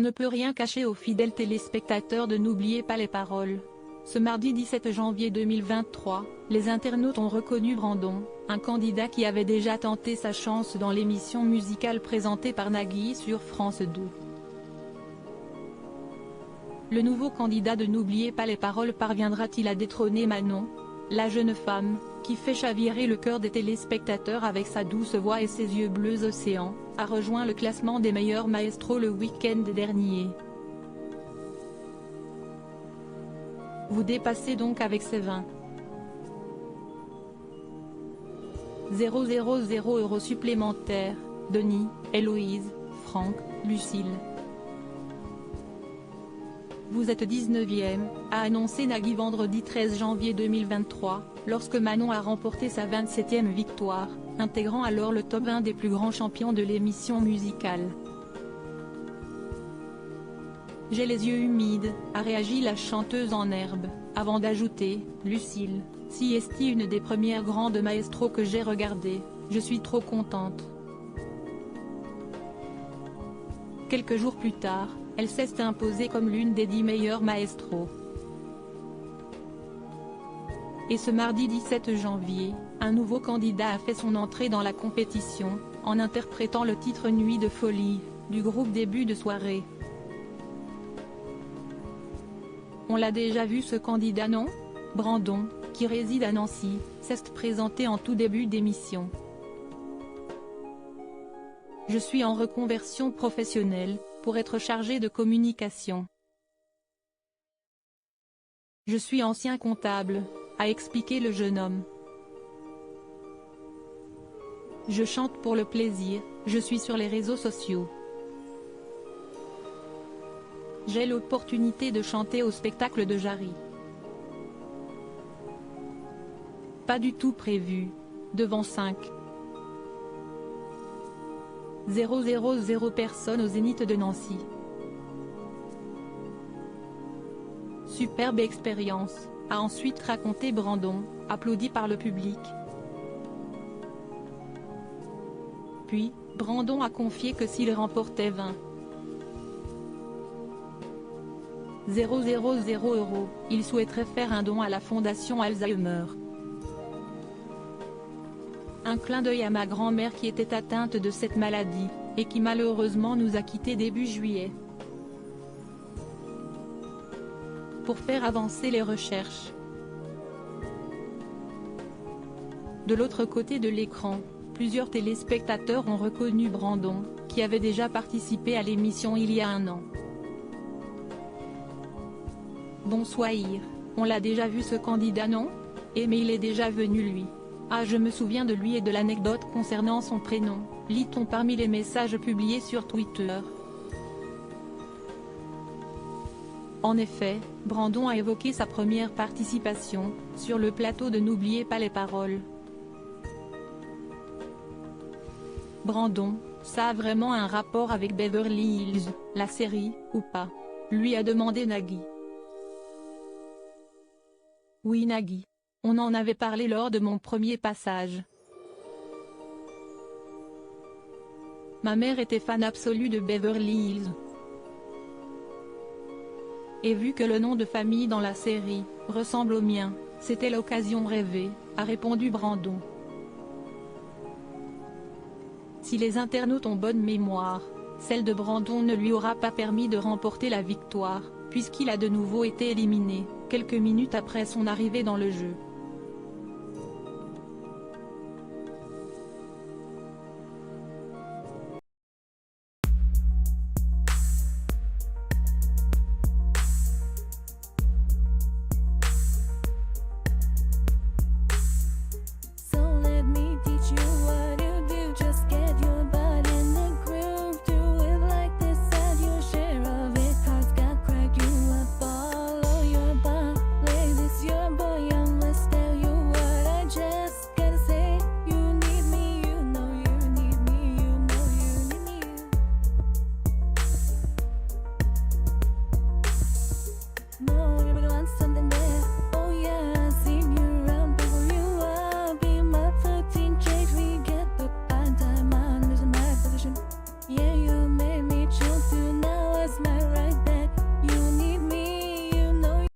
On ne peut rien cacher aux fidèles téléspectateurs de N'oubliez pas les paroles. Ce mardi 17 janvier 2023, les internautes ont reconnu Brandon, un candidat qui avait déjà tenté sa chance dans l'émission musicale présentée par Nagui sur France 2. Le nouveau candidat de N'oubliez pas les paroles parviendra-t-il à détrôner Manon, la jeune femme, qui fait chavirer le cœur des téléspectateurs avec sa douce voix et ses yeux bleus océan, a rejoint le classement des meilleurs maestros le week-end dernier. Vous dépassez donc avec ces 20 000 € supplémentaires, Denis, Héloïse, Franck, Lucille. Vous êtes 19e, a annoncé Nagui vendredi 13 janvier 2023, lorsque Manon a remporté sa 27e victoire, intégrant alors le top 1 des plus grands champions de l'émission musicale. J'ai les yeux humides, a réagi la chanteuse en herbe, avant d'ajouter, Lucille, si est une des premières grandes maestros que j'ai regardées, je suis trop contente. Quelques jours plus tard, elle s'est imposée comme l'une des 10 meilleures maestros. Et ce mardi 17 janvier, un nouveau candidat a fait son entrée dans la compétition, en interprétant le titre Nuit de folie, du groupe Début de soirée. On l'a déjà vu ce candidat non? Brandon, qui réside à Nancy, s'est présenté en tout début d'émission. Je suis en reconversion professionnelle, pour être chargé de communication. Je suis ancien comptable, a expliqué le jeune homme. Je chante pour le plaisir, je suis sur les réseaux sociaux. J'ai l'opportunité de chanter au spectacle de Jarry. Pas du tout prévu. Devant 5,000 personnes au Zénith de Nancy. Superbe expérience, a ensuite raconté Brandon, applaudi par le public. Puis, Brandon a confié que s'il remportait 20 000 €, il souhaiterait faire un don à la Fondation Alzheimer. Un clin d'œil à ma grand-mère qui était atteinte de cette maladie, et qui malheureusement nous a quittés début juillet. Pour faire avancer les recherches. De l'autre côté de l'écran, plusieurs téléspectateurs ont reconnu Brandon, qui avait déjà participé à l'émission il y a un an. Bonsoir, on l'a déjà vu ce candidat non? Mais il est déjà venu lui. Ah, je me souviens de lui et de l'anecdote concernant son prénom, lit-on parmi les messages publiés sur Twitter. En effet, Brandon a évoqué sa première participation, sur le plateau de N'oubliez pas les paroles. Brandon, ça a vraiment un rapport avec Beverly Hills, la série, ou pas? Lui a demandé Nagui. Oui Nagui. On en avait parlé lors de mon premier passage. Ma mère était fan absolue de Beverly Hills. Et vu que le nom de famille dans la série ressemble au mien, c'était l'occasion rêvée, a répondu Brandon. Si les internautes ont bonne mémoire, celle de Brandon ne lui aura pas permis de remporter la victoire, puisqu'il a de nouveau été éliminé, quelques minutes après son arrivée dans le jeu.